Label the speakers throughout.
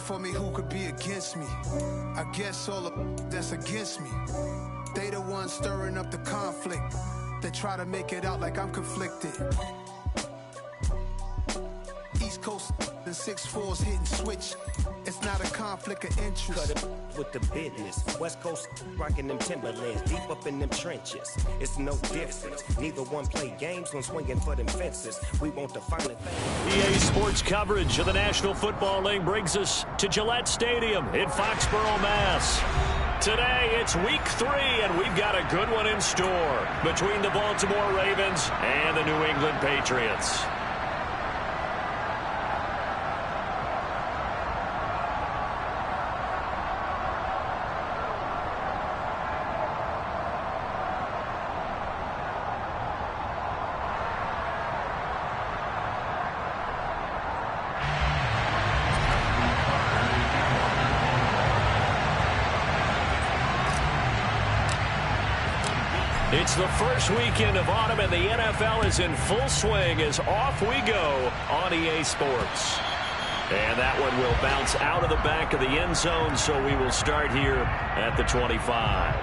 Speaker 1: for me, who could be against me? I guess all of that's against me. They the ones stirring up the conflict. They try to make it out like I'm conflicted. East Coast and 6'4's hitting switch. It's not a conflict of interest.
Speaker 2: Cut it with the business. West Coast rocking them Timberlands, deep up in them trenches. It's no difference. Neither one play games when swinging for them fences. We want the final thing.
Speaker 3: EA Sports coverage of the National Football League brings us to Gillette Stadium in Foxborough, Mass. Today, it's week 3, and we've got a good one in store between the Baltimore Ravens and the New England Patriots. It's the first weekend of autumn, and the NFL is in full swing as off we go on EA Sports. And that one will bounce out of the back of the end zone, so we will start here at the 25.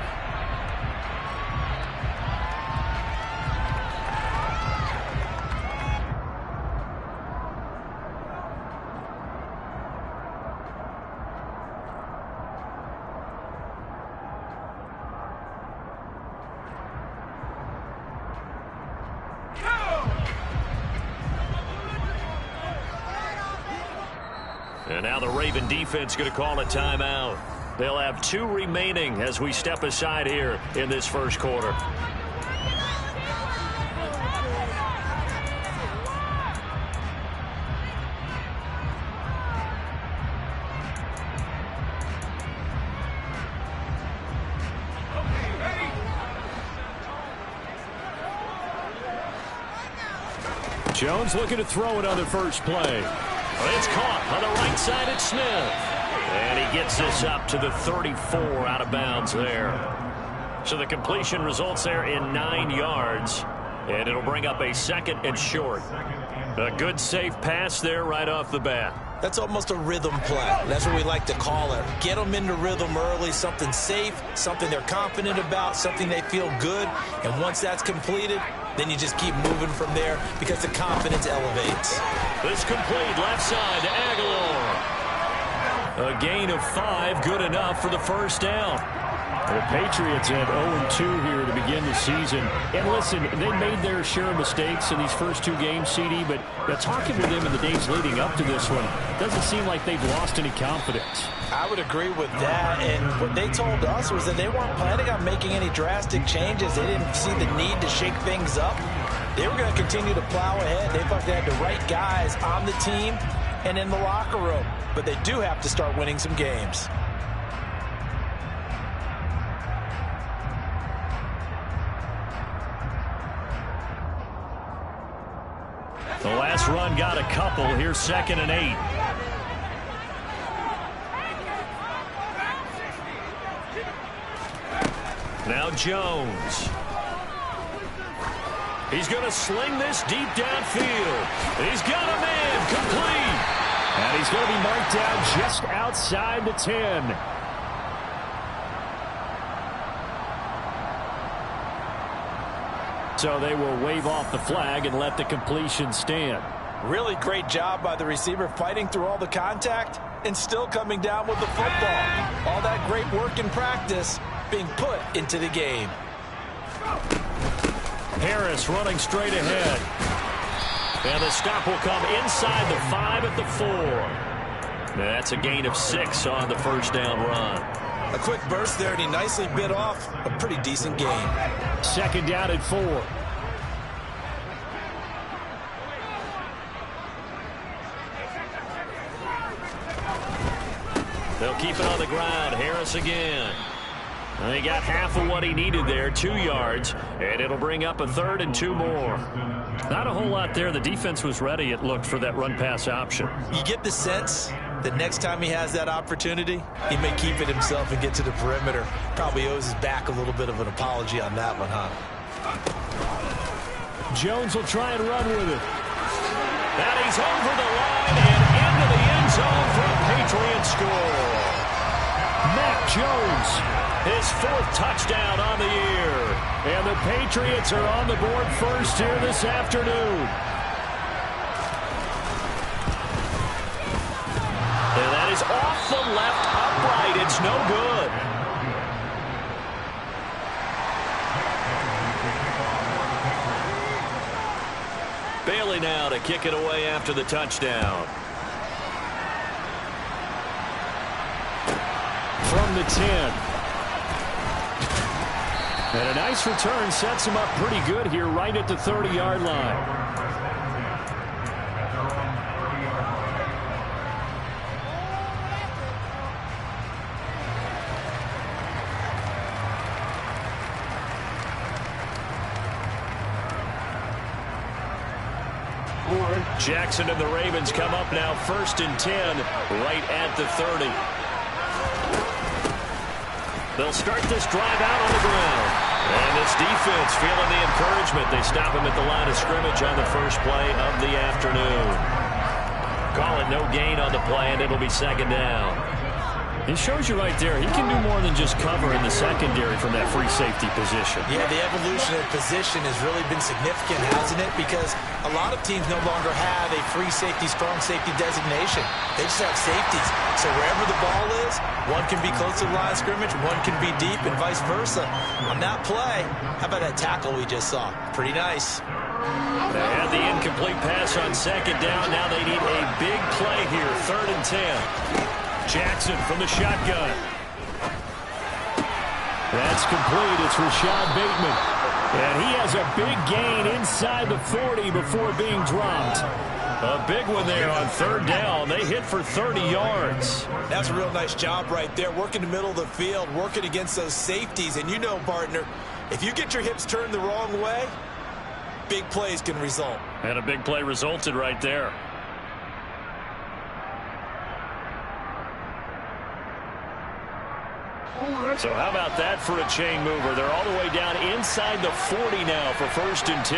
Speaker 3: And now the Raven defense going to call a timeout. They'll have 2 remaining as we step aside here in this first quarter. Jones looking to throw it on the first play. It's caught on the right side at Smith. And he gets this up to the 34 out of bounds there. So the completion results there in 9 yards. And it'll bring up a second and short. A good safe pass there right off the bat.
Speaker 4: That's almost a rhythm play. That's what we like to call it. Get them into rhythm early, something safe, something they're confident about, something they feel good. And once that's completed, then you just keep moving from there because the confidence elevates.
Speaker 3: This complete left side to Aguilar. A gain of 5, good enough for the first down. The Patriots had 0-2 here to begin the season. And listen, they made their share of mistakes in these first 2 games, CD, but talking with them in the days leading up to this one, doesn't seem like they've lost any confidence.
Speaker 4: I would agree with that, and what they told us was that they weren't planning on making any drastic changes. They didn't see the need to shake things up. They were going to continue to plow ahead. They thought they had the right guys on the team and in the locker room, but they do have to start winning some games.
Speaker 3: The last run got a couple. Here's 2nd and 8. Now Jones. He's going to sling this deep downfield. He's got a man complete. And he's going to be marked down just outside the 10. So they will wave off the flag and let the completion stand.
Speaker 4: Really great job by the receiver fighting through all the contact and still coming down with the football. All that great work in practice being put into the game.
Speaker 3: Harris running straight ahead. And the stop will come inside the 5 at the 4. That's a gain of 6 on the first down run.
Speaker 4: A quick burst there, and he nicely bit off a pretty decent gain.
Speaker 3: 2nd down at 4. They'll keep it on the ground. Harris again. And he got half of what he needed there, 2 yards, and it'll bring up a 3rd and 2 more. Not a whole lot there. The defense was ready, it looked, for that run-pass option.
Speaker 4: You get the sense that next time he has that opportunity, he may keep it himself and get to the perimeter. Probably owes his back a little bit of an apology on that one, huh?
Speaker 3: Jones will try and run with it. And he's over the line and into the end zone for a Patriots score. Mac Jones, his 4th touchdown on the year. And the Patriots are on the board first here this afternoon. And that is off the left upright. It's no good. Bailey now to kick it away after the touchdown. From the 10. And a nice return sets him up pretty good here right at the 30-yard line. Jackson and the Ravens come up now 1st and 10 right at the 30. They'll start this drive out on the ground. And this defense feeling the encouragement. They stop him at the line of scrimmage on the first play of the afternoon. Call it no gain on the play, and it'll be 2nd down. It shows you right there, he can do more than just cover in the secondary from that free safety position. Yeah, the evolution of position has really been significant, hasn't it? Because a lot of teams no longer have a free safety, strong safety designation. They just have safeties. So wherever the ball is, one can be close to the line of scrimmage, one can be deep, and vice versa. On that play, how about that tackle we just saw? Pretty nice. They had the incomplete pass on 2nd down. Now they need a big play here, 3rd and 10. Jackson from the shotgun. That's complete. It's Rashad Bateman. And he has a big gain inside the 40 before being dropped. A big one there on 3rd down. They hit for 30 yards. That's a real nice job right there. Working the middle of the field, working against those safeties. And you know, partner, if you get your hips turned the wrong way, big plays can result. And a big play resulted right there. So how about that for a chain mover? They're all the way down inside the 40 now for 1st and 10.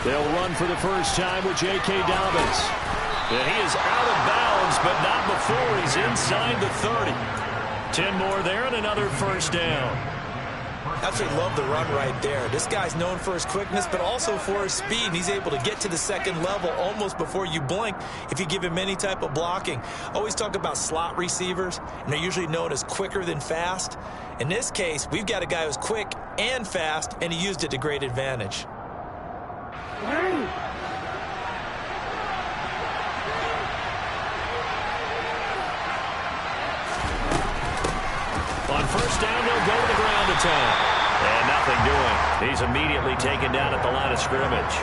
Speaker 3: They'll run for the first time with J.K. Dobbins. And he is out of bounds, but not before he's inside the 30. 10 more there and another 1st down. Absolutely love the run right there. This guy's known for his quickness, but also for his speed. And he's able to get to the 2nd level almost before you blink if you give him any type of blocking. Always talk about slot receivers, and they're usually known as quicker than fast. In this case, we've got a guy who's quick and fast, and he used it to great advantage. On 1st down, they'll go to the ground attack. And nothing doing. He's immediately taken down at the line of scrimmage.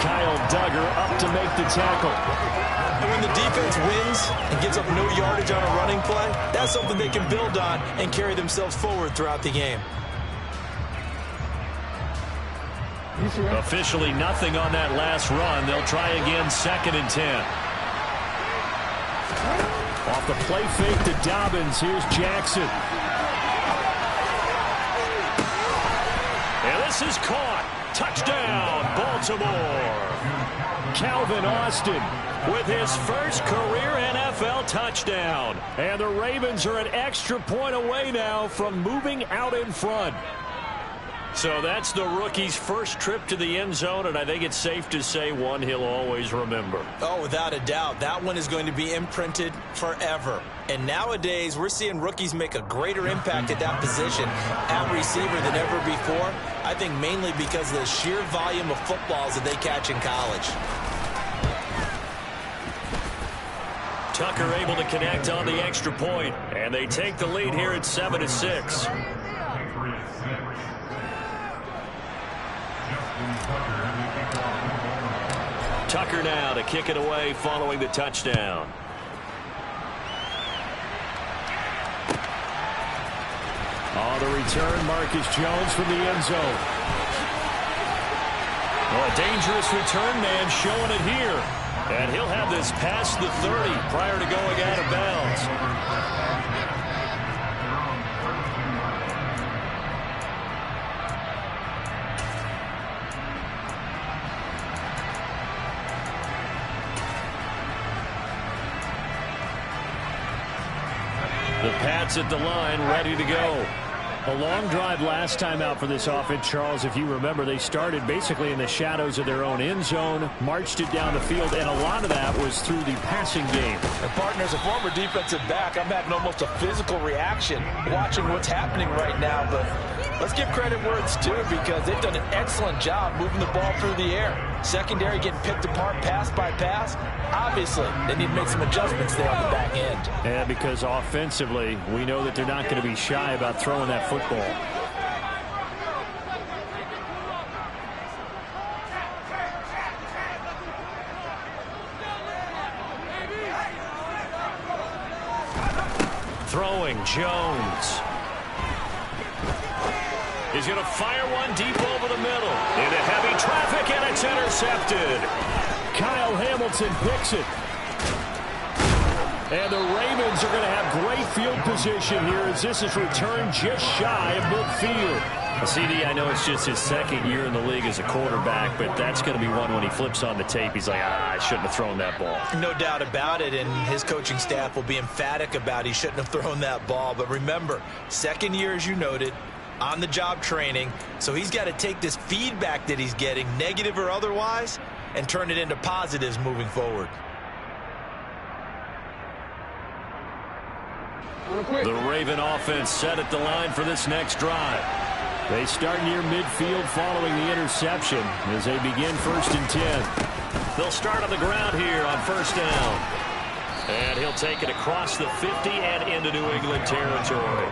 Speaker 3: Kyle Duggar up to make the tackle. And when the defense wins and gives up no yardage on a running play, that's something they can build on and carry themselves forward throughout the game. Officially nothing on that last run. They'll try again 2nd and 10. Off the play fake to Dobbins. Here's Jackson. And this is caught. Touchdown, Baltimore. Calvin Austin with his first career NFL touchdown. And the Ravens are an extra point away now from moving out in front. So that's the rookie's first trip to the end zone, and I think it's safe to say one he'll always remember. Oh, without a doubt. That one is going to be imprinted forever. And nowadays, we're seeing rookies make a greater impact at that position at receiver than ever before. I think mainly because of the sheer volume of footballs that they catch in college. Tucker able to connect on the extra point, and they take the lead here at 7-6. Tucker now to kick it away following the touchdown. Oh, the return, Marcus Jones from the end zone. Oh, a dangerous return man showing it here. And he'll have this past the 30 prior to going out of bounds. The Pats at the line, ready to go. A long drive last time out for this offense, Charles. If you remember, they started basically in the shadows of their own end zone, marched it down the field, and a lot of that was through the passing game.
Speaker 4: And partners, a former defensive back, I'm having almost a physical reaction watching what's happening right now. But let's give credit where it's due, because they've done an excellent job moving the ball through the air. Secondary getting picked apart pass by pass. Obviously, they need to make some adjustments there on the back end.
Speaker 3: Yeah, because offensively, we know that they're not going to be shy about throwing that football. Throwing, Jones. He's going to fire one deep over the middle. Into heavy traffic, and it's intercepted. Kyle Hamilton picks it. And the Ravens are going to have great field position here as this is returned just shy of midfield. CD, I know it's just his second year in the league as a quarterback, but that's going to be one when he flips on the tape. He's like, I shouldn't have thrown that ball.
Speaker 4: No doubt about it, and his coaching staff will be emphatic about he shouldn't have thrown that ball. But remember, second year, as you noted, on-the-job training, so he's got to take this feedback that he's getting, negative or otherwise, and turn it into positives moving forward.
Speaker 3: The Raven offense set at the line for this next drive. They start near midfield following the interception as they begin 1st and 10. They'll start on the ground here on 1st down. And he'll take it across the 50 and into New England territory.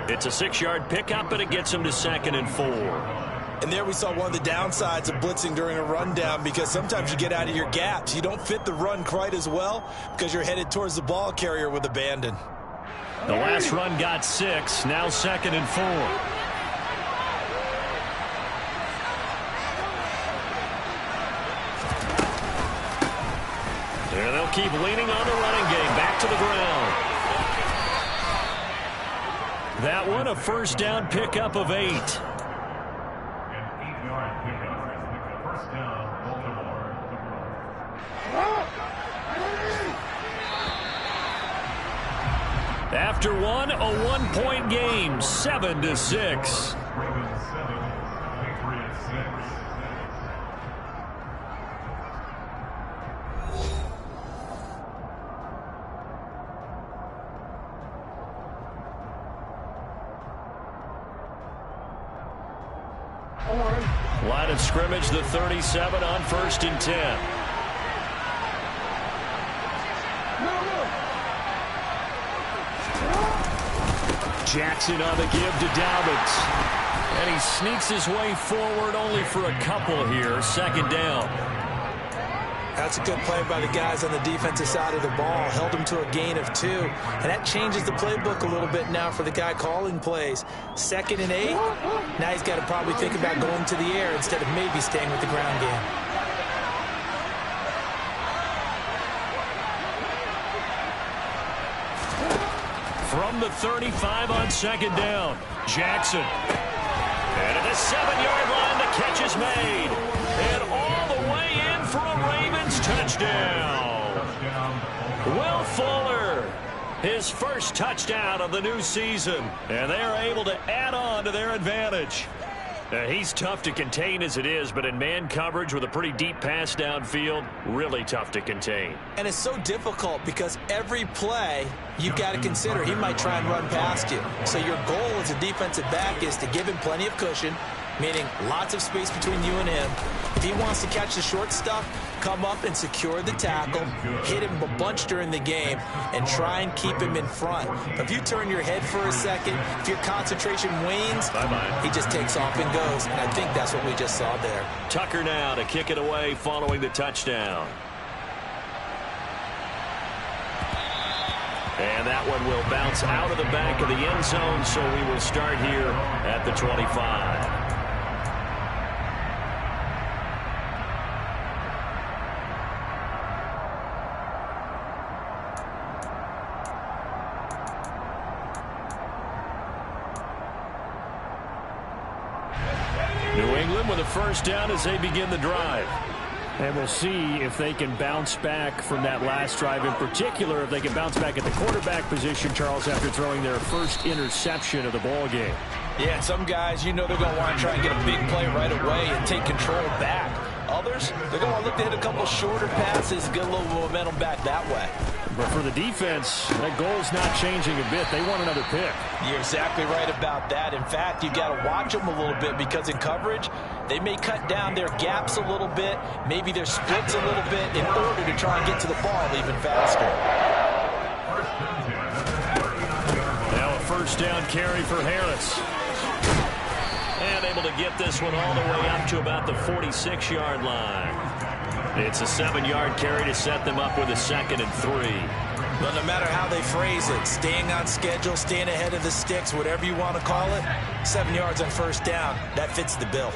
Speaker 3: It's a 6-yard pickup, and it gets him to 2nd and 4.
Speaker 4: And there we saw one of the downsides of blitzing during a rundown, because sometimes you get out of your gaps. You don't fit the run quite as well because you're headed towards the ball carrier with abandon.
Speaker 3: The last run got 6, now 2nd and 4. And they'll keep leaning on the running game. Back to the ground. That one, a 1st down pickup of 8. After one, a 1-point game, 7-6. Line of scrimmage, the 37 on 1st and 10. Jackson on the give to Dobbins. And he sneaks his way forward only for a couple here. 2nd down.
Speaker 4: That's a good play by the guys on the defensive side of the ball. Held him to a gain of 2. And that changes the playbook a little bit now for the guy calling plays. 2nd and 8. Now he's got to probably think about going to the air instead of maybe staying with the ground game.
Speaker 3: From the 35 on 2nd down, Jackson. And at the 7-yard line, the catch is made. And all the way in for a Ravens touchdown. Will Fuller, his first touchdown of the new season. And they are able to add on to their advantage. He's tough to contain as it is, but in man coverage with a pretty deep pass downfield, really tough to contain.
Speaker 4: And it's so difficult because every play you've got to consider he might try and run past you. So your goal as a defensive back is to give him plenty of cushion, meaning lots of space between you and him. If he wants to catch the short stuff, come up and secure the tackle, hit him a bunch during the game, and try and keep him in front. If you turn your head for a second, if your concentration wanes, he just takes off and goes. And I think that's what we just saw there.
Speaker 3: Tucker now to kick it away following the touchdown. And that one will bounce out of the back of the end zone, so we will start here at the 25. New England with a 1st down as they begin the drive. And we'll see if they can bounce back from that last drive, in particular, if they can bounce back at the quarterback position, Charles, after throwing their first interception of the ball game.
Speaker 4: Yeah, some guys, you know they're going to want to try and get a big play right away and take control back. Others, they're going to look to hit a couple shorter passes, get a little momentum back that way.
Speaker 3: But for the defense, that goal's not changing a bit. They want another pick.
Speaker 4: You're exactly right about that. In fact, you've got to watch them a little bit because in coverage, they may cut down their gaps a little bit, maybe their splits a little bit in order to try and get to the ball even faster.
Speaker 3: Now a first down carry for Harris. And able to get this one all the way up to about the 46-yard line. It's a 7-yard carry to set them up with a 2nd and 3.
Speaker 4: But no matter how they phrase it, staying on schedule, staying ahead of the sticks, whatever you want to call it, 7 yards on first down, that fits the bill.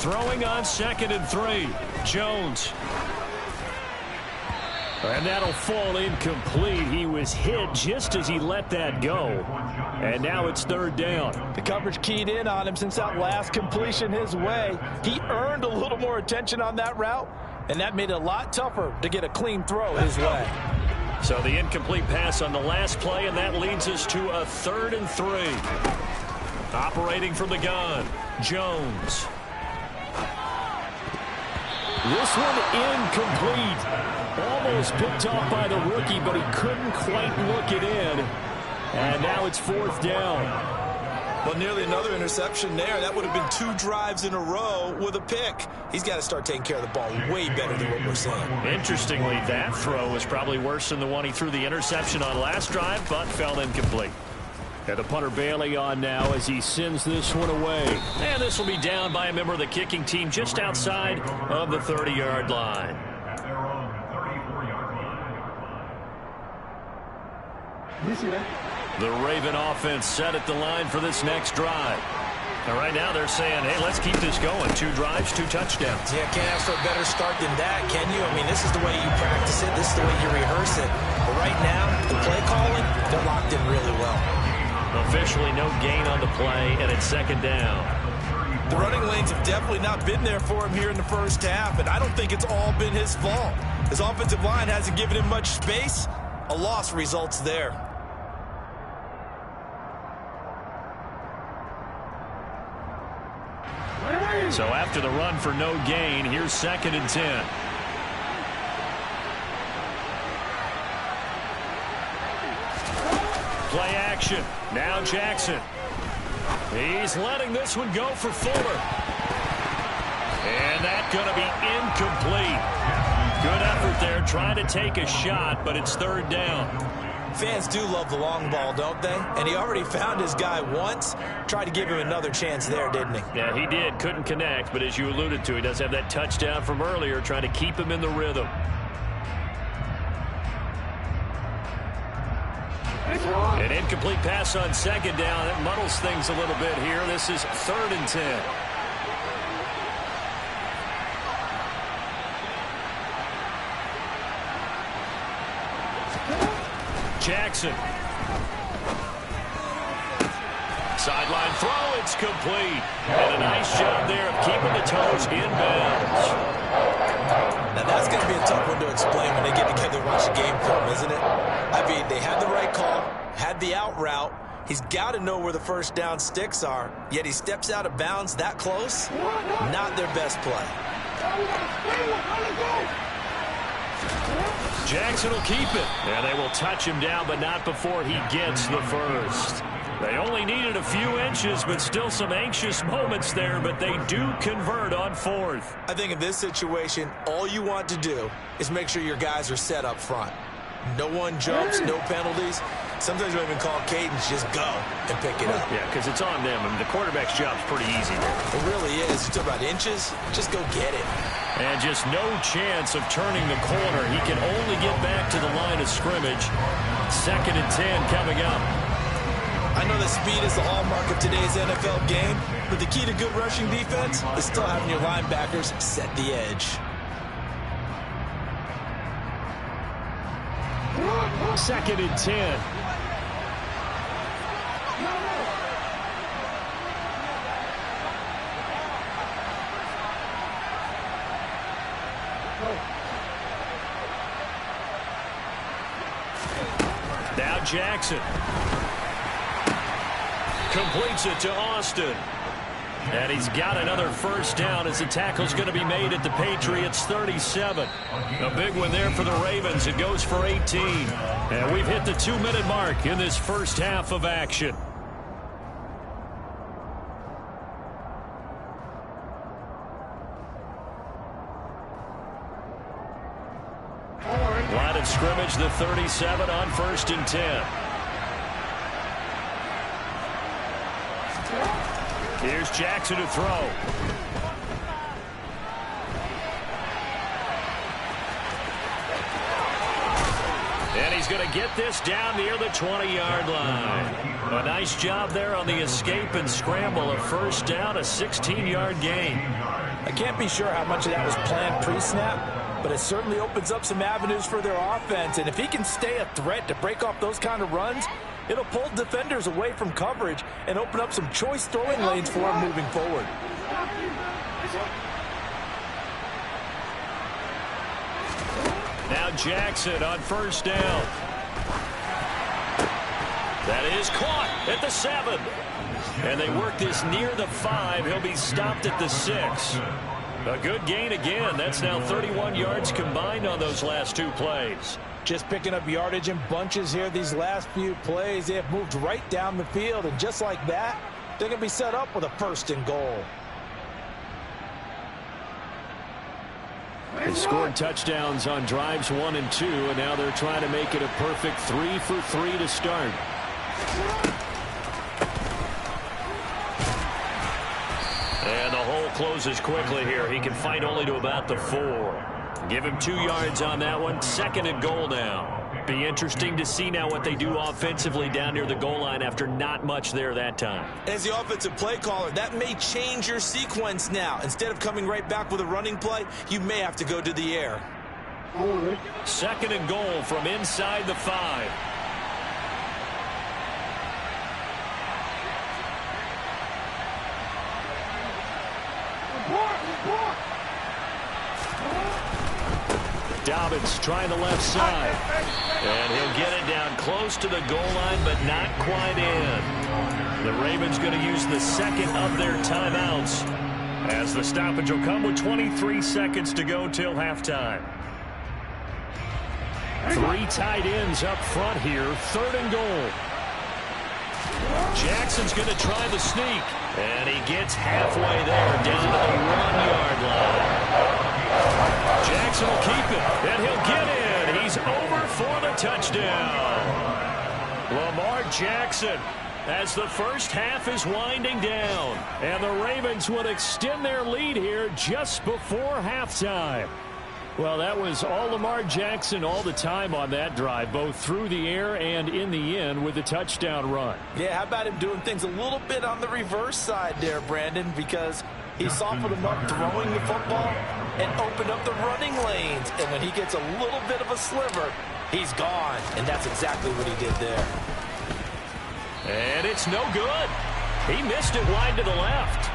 Speaker 3: Throwing on 2nd and 3. Jones. And that'll fall incomplete. He was hit just as he let that go. And now it's 3rd down.
Speaker 4: The coverage keyed in on him since that last completion his way. He earned a little more attention on that route, and that made it a lot tougher to get a clean throw his way.
Speaker 3: So the incomplete pass on the last play, and that leads us to a 3rd and 3. Operating from the gun, Jones. This one incomplete. Almost picked off by the rookie, but he couldn't quite look it in. And now it's 4th down.
Speaker 4: Well, nearly another interception there. That would have been 2 drives in a row with a pick. He's got to start taking care of the ball way better than what we're seeing.
Speaker 3: Interestingly, that throw was probably worse than the one he threw the interception on last drive, but fell incomplete. And the punter Bailey on now as he sends this one away. And this will be down by a member of the kicking team just outside of the 30-yard line. The Raven offense set at the line for this next drive. And right now they're saying, hey, let's keep this going. 2 drives, 2 touchdowns.
Speaker 4: Yeah, can't ask for a better start than that, can you? I mean, this is the way you practice it. This is the way you rehearse it. But right now, the play calling, they're locked in really well.
Speaker 3: Officially no gain on the play, and it's 2nd down.
Speaker 4: The running lanes have definitely not been there for him here in the first half, and I don't think it's all been his fault. His offensive line hasn't given him much space. A loss results there.
Speaker 3: So after the run for no gain, here's 2nd and 10. Play action. Now Jackson. He's letting this one go for Fuller. And that's going to be incomplete. Good effort there, trying to take a shot, but it's 3rd down.
Speaker 4: Fans do love the long ball, don't they? And he already found his guy once. Tried to give him another chance there, didn't he?
Speaker 3: Yeah, he did. Couldn't connect, but as you alluded to, he does have that touchdown from earlier, trying to keep him in the rhythm. An incomplete pass on 2nd down. That muddles things a little bit here. This is 3rd and 10. Jackson. Sideline throw, it's complete. And a nice job there of keeping the toes in bounds.
Speaker 4: Now that's going to be a tough one to explain when they get together and watch the game film, isn't it? I mean, they had the right call, had the out route. He's got to know where the first down sticks are, yet he steps out of bounds that close. Not their best play.
Speaker 3: Jackson will keep it. And they will touch him down, but not before he gets the first. They only needed a few inches, but still some anxious moments there, but they do convert on 4th.
Speaker 4: I think in this situation, all you want to do is make sure your guys are set up front. No one jumps, no penalties. Sometimes we even call cadence, just go and pick it up.
Speaker 3: Yeah, because it's on them. I mean, the quarterback's job's pretty easy there.
Speaker 4: It really is. You talk about inches, just go get it.
Speaker 3: And just no chance of turning the corner. He can only get back to the line of scrimmage. 2nd and 10 coming up.
Speaker 4: I know that speed is the hallmark of today's NFL game, but the key to good rushing defense is still having your linebackers set the edge.
Speaker 3: 2nd and 10. Jackson. Completes it to Austin. And he's got another first down as the tackle's going to be made at the Patriots 37. A big one there for the Ravens. It goes for 18. And we've hit the 2-minute mark in this first half of action. Line of scrimmage, the 37 on 1st and 10. Here's Jackson to throw. And he's going to get this down near the 20-yard line. A nice job there on the escape and scramble. A first down, a 16-yard gain.
Speaker 4: I can't be sure how much of that was planned pre-snap, but it certainly opens up some avenues for their offense. And if he can stay a threat to break off those kind of runs, it'll pull defenders away from coverage and open up some choice throwing lanes for him moving forward.
Speaker 3: Now Jackson on first down. That is caught at the 7. And they work this near the 5. He'll be stopped at the 6. A good gain again. That's now 31 yards combined on those last 2 plays.
Speaker 4: Just picking up yardage in bunches here these last few plays. They have moved right down the field, and just like that, they're going to be set up with a 1st and goal.
Speaker 3: They scored touchdowns on drives 1 and 2, and now they're trying to make it a perfect 3 for 3 to start. And the hole closes quickly here. He can fight only to about the 4. Give him 2 yards on that one. 2nd and goal now. Be interesting to see now what they do offensively down near the goal line after not much there that time.
Speaker 5: As the offensive play caller, that may change your sequence now. Instead of coming right back with a running play, you may have to go to the air.
Speaker 3: 2nd and goal from inside the 5. Dobbins trying the left side. And he'll get it down close to the goal line, but not quite in. The Ravens going to use the 2nd of their timeouts, as the stoppage will come with 23 seconds to go till halftime. 3 tight ends up front here. 3rd and goal. Jackson's going to try the sneak. And he gets halfway there, down to the 1-yard line. Jackson will keep it, and he'll get in. He's over for the touchdown. Lamar Jackson, as the first half is winding down, and the Ravens would extend their lead here just before halftime. Well, that was all Lamar Jackson all the time on that drive, both through the air and in the end with the touchdown run.
Speaker 4: Yeah, how about him doing things a little bit on the reverse side there, Brandon, because he softened him up throwing the football and opened up the running lanes. And when he gets a little bit of a sliver, he's gone. And that's exactly what he did there.
Speaker 3: And it's no good. He missed it wide to the left.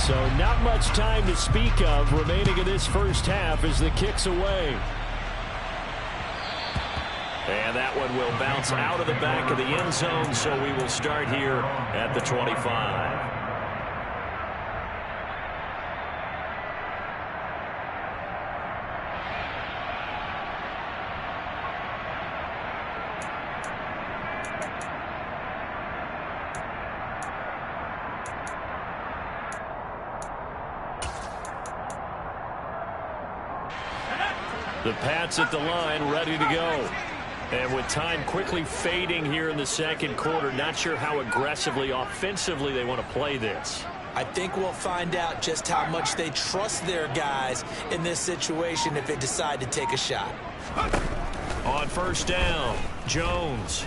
Speaker 3: So not much time to speak of remaining in this first half as the kick's away. And that one will bounce out of the back of the end zone, so we will start here at the 25. The Pats at the line, ready to go. And with time quickly fading here in the second quarter, not sure how aggressively, offensively they want to play this.
Speaker 5: I think we'll find out just how much they trust their guys in this situation if they decide to take a shot.
Speaker 3: On first down, Jones.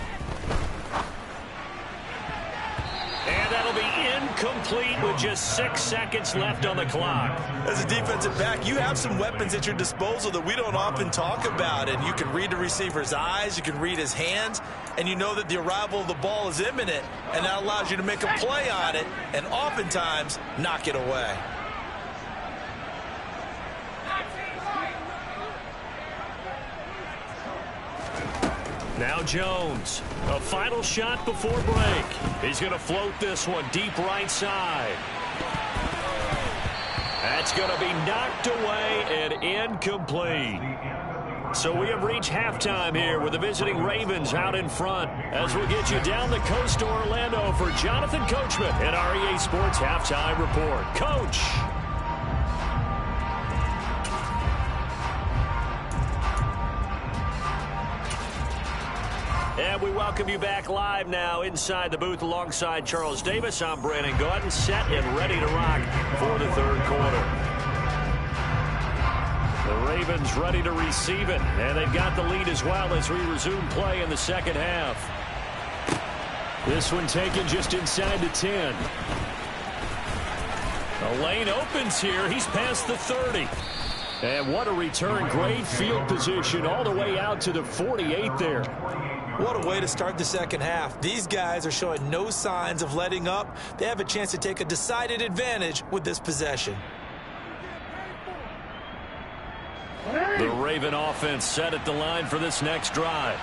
Speaker 3: And that'll be incomplete with just 6 seconds left on the clock.
Speaker 5: As a defensive back, you have some weapons at your disposal that we don't often talk about. And you can read the receiver's eyes, you can read his hands, and you know that the arrival of the ball is imminent, and that allows you to make a play on it and oftentimes knock it away.
Speaker 3: Now Jones, a final shot before break. He's going to float this one deep right side. That's going to be knocked away and incomplete. So we have reached halftime here with the visiting Ravens out in front, as we'll get you down the coast to Orlando for Jonathan Coachman and our EA Sports Halftime Report. Coach. And we welcome you back live now inside the booth alongside Charles Davis. I'm Brandon Gaudin, set and ready to rock for the third quarter. The Ravens ready to receive it, and they've got the lead as well as we resume play in the second half. This one taken just inside the 10. The lane opens here. He's past the 30. And what a return. Great field position all the way out to the 48 there.
Speaker 4: What a way to start the second half. These guys are showing no signs of letting up. They have a chance to take a decided advantage with this possession.
Speaker 3: The Raven offense set at the line for this next drive.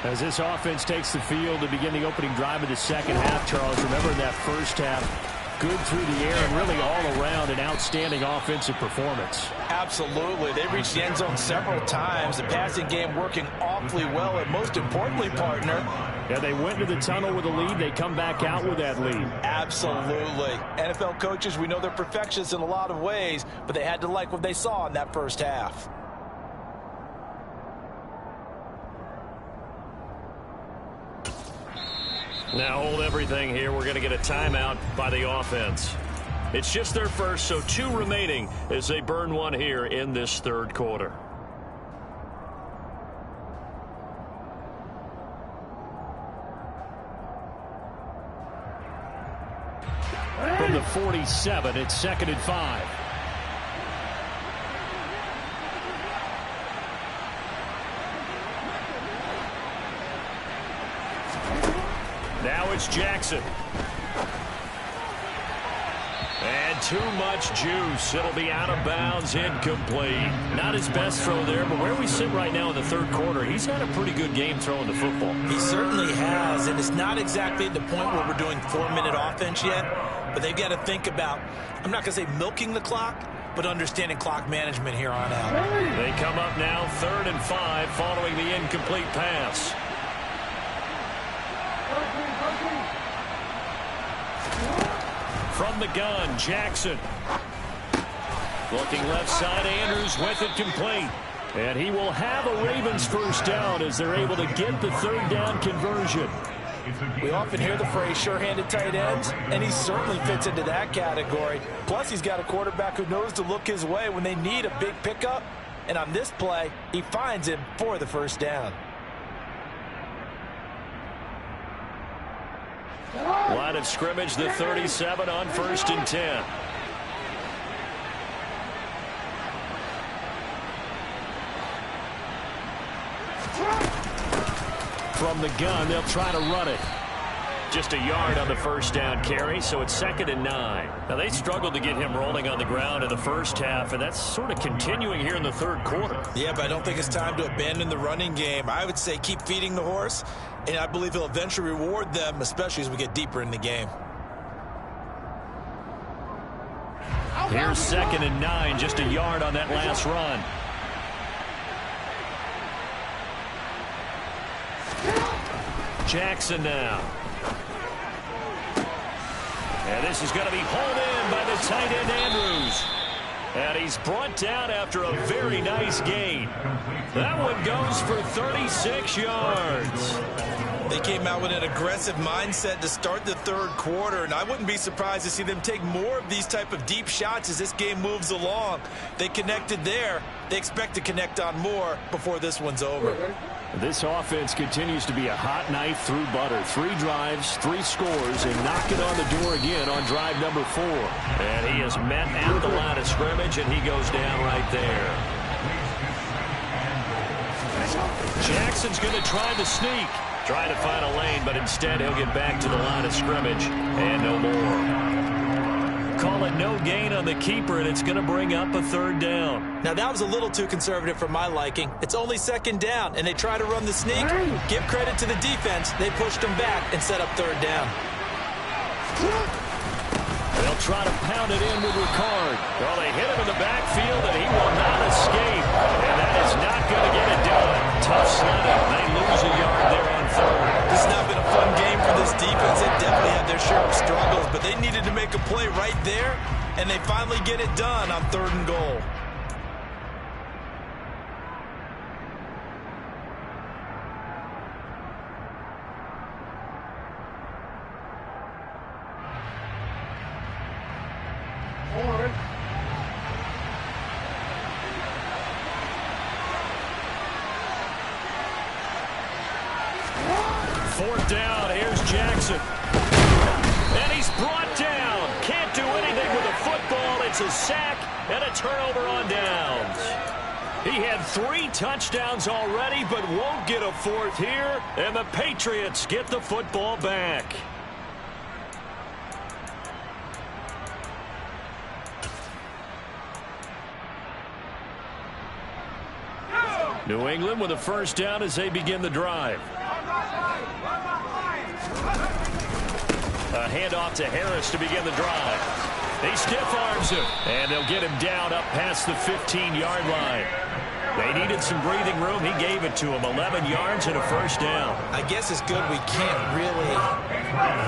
Speaker 6: As this offense takes the field to begin the opening drive of the second half, Charles, remember in that first half, good through the air and really all around an outstanding offensive performance.
Speaker 4: Absolutely. They reached the end zone several times. The passing game working awfully well, and most importantly, partner.
Speaker 6: Yeah, they went to the tunnel with a lead. They come back out with that lead.
Speaker 4: Absolutely. NFL coaches, we know they're perfectionists in a lot of ways, but they had to like what they saw in that first half.
Speaker 3: Now hold everything here. We're going to get a timeout by the offense. It's just their first, so 2 remaining as they burn one here in this third quarter.
Speaker 6: From the 47, it's 2nd and 5.
Speaker 3: Now it's Jackson. And too much juice. It'll be out of bounds, incomplete. Not his best throw there, but where we sit right now in the third quarter, he's had a pretty good game throwing the football.
Speaker 4: He certainly has, and it's not exactly at the point where we're doing 4-minute offense yet, but they've got to think about, I'm not going to say milking the clock, but understanding clock management here on out.
Speaker 3: They come up now 3rd and 5 following the incomplete pass. From the gun, Jackson. Looking left side, Andrews with it complete. And he will have a Ravens first down as they're able to get the third down conversion.
Speaker 4: We often hear the phrase sure-handed tight ends, and he certainly fits into that category. Plus, he's got a quarterback who knows to look his way when they need a big pickup. And on this play, he finds him for the first down.
Speaker 3: Line of scrimmage, the 37 on 1st and 10.
Speaker 6: From the gun, they'll try to run it.
Speaker 3: Just a yard on the first down carry, so it's 2nd and 9. Now, they struggled to get him rolling on the ground in the first half, and that's sort of continuing here in the third quarter.
Speaker 4: Yeah, but I don't think it's time to abandon the running game. I would say keep feeding the horse, and I believe he'll eventually reward them, especially as we get deeper in the game.
Speaker 3: Here's 2nd and 9, just a yard on that last run. Jackson now. And this is going to be hauled in by the tight end Andrews. And he's brought down after a very nice gain. That one goes for 36 yards.
Speaker 5: They came out with an aggressive mindset to start the third quarter, and I wouldn't be surprised to see them take more of these type of deep shots as this game moves along. They connected there. They expect to connect on more before this one's over.
Speaker 6: This offense continues to be a hot knife through butter. 3 drives, 3 scores, and knocking on the door again on drive number 4.
Speaker 3: And he is met at the line of scrimmage, and he goes down right there. Jackson's going to try to sneak. Try to find a lane, but instead he'll get back to the line of scrimmage and no more. call it no gain on the keeper, and it's going to bring up a third down.
Speaker 4: Now, that was a little too conservative for my liking. It's only second down, and they try to run the sneak. Give credit to the defense. They pushed them back and set up third down.
Speaker 3: They'll try to pound it in with Ricard. Well, they hit him in the backfield, and he will not escape. And that is not going to get it done. Tough sledding. They lose a yard there on third.
Speaker 5: This has not been a fun game for this defense. They definitely had their share of struggles, but they needed to make a play right there, and they finally get it done on 3rd and goal.
Speaker 3: Fourth down, here's Jackson. And he's brought down. Can't do anything with the football. It's a sack and a turnover on downs. He had 3 touchdowns already, but won't get a 4th here. And the Patriots get the football back. New England with a first down as they begin the drive. A handoff to Harris to begin the drive. He stiff arms him, and they'll get him down up past the 15-yard line. They needed some breathing room. He gave it to him. 11 yards and a first down.
Speaker 4: I guess it's good we can't really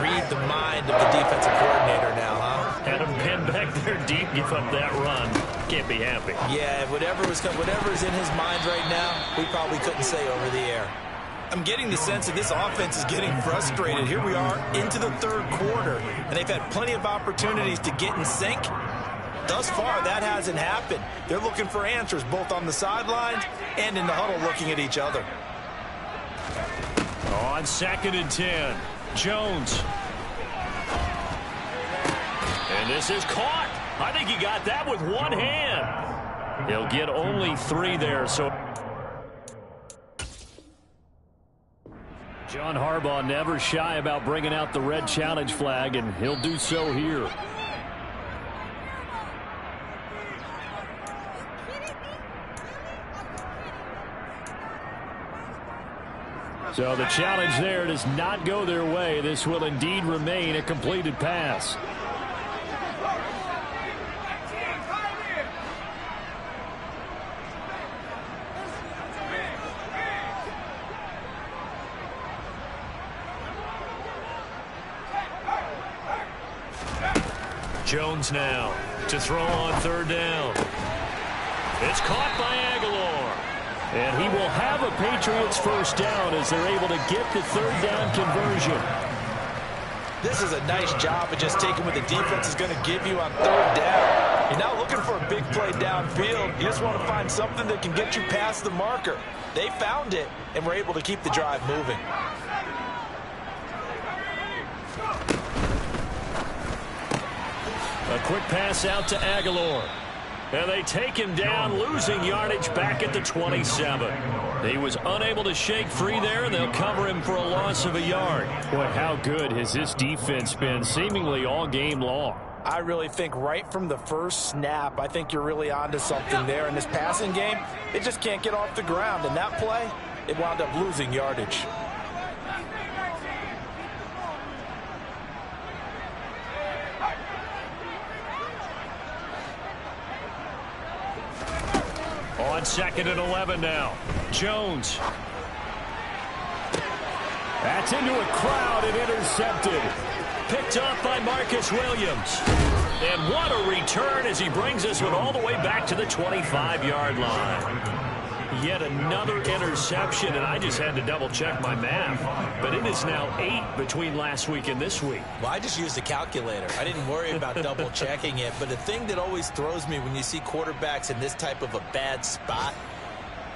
Speaker 4: read the mind of the defensive coordinator now, huh?
Speaker 3: Had him pinned back there deep, give up that run. Can't be happy.
Speaker 4: Yeah, whatever's in his mind right now, we probably couldn't say over the air.
Speaker 5: I'm getting the sense that this offense is getting frustrated. Here we are into the 3rd quarter, and they've had plenty of opportunities to get in sync. Thus far, that hasn't happened. They're looking for answers both on the sidelines and in the huddle looking at each other.
Speaker 3: On 2nd and 10, Jones. And this is caught. I think he got that with one hand. He'll get only 3 there, so... John Harbaugh never shy about bringing out the red challenge flag, and he'll do so here. So the challenge there does not go their way. This will indeed remain a completed pass. Jones now to throw on 3rd down. It's caught by Aguilar. And he will have a Patriots first down as they're able to get the 3rd down conversion.
Speaker 4: This is a nice job of just taking what the defense is going to give you on 3rd down. You're not looking for a big play downfield. You just want to find something that can get you past the marker. They found it and were able to keep the drive moving.
Speaker 3: A quick pass out to Aguilar. And they take him down, losing yardage back at the 27. He was unable to shake free there, and they'll cover him for a loss of a yard. Boy, how good has this defense been seemingly all game long?
Speaker 4: I really think right from the first snap, I think you're really onto something there. In this passing game, it just can't get off the ground. And that play, it wound up losing yardage.
Speaker 3: On 2nd and 11 now. Jones. That's into a crowd and intercepted. Picked off by Marcus Williams. And what a return as he brings this one all the way back to the 25-yard line. Yet another interception, and I just had to double-check my math. But it is now 8 between last week and this week.
Speaker 4: Well, I just used a calculator. I didn't worry about double-checking it. But the thing that always throws me when you see quarterbacks in this type of a bad spot,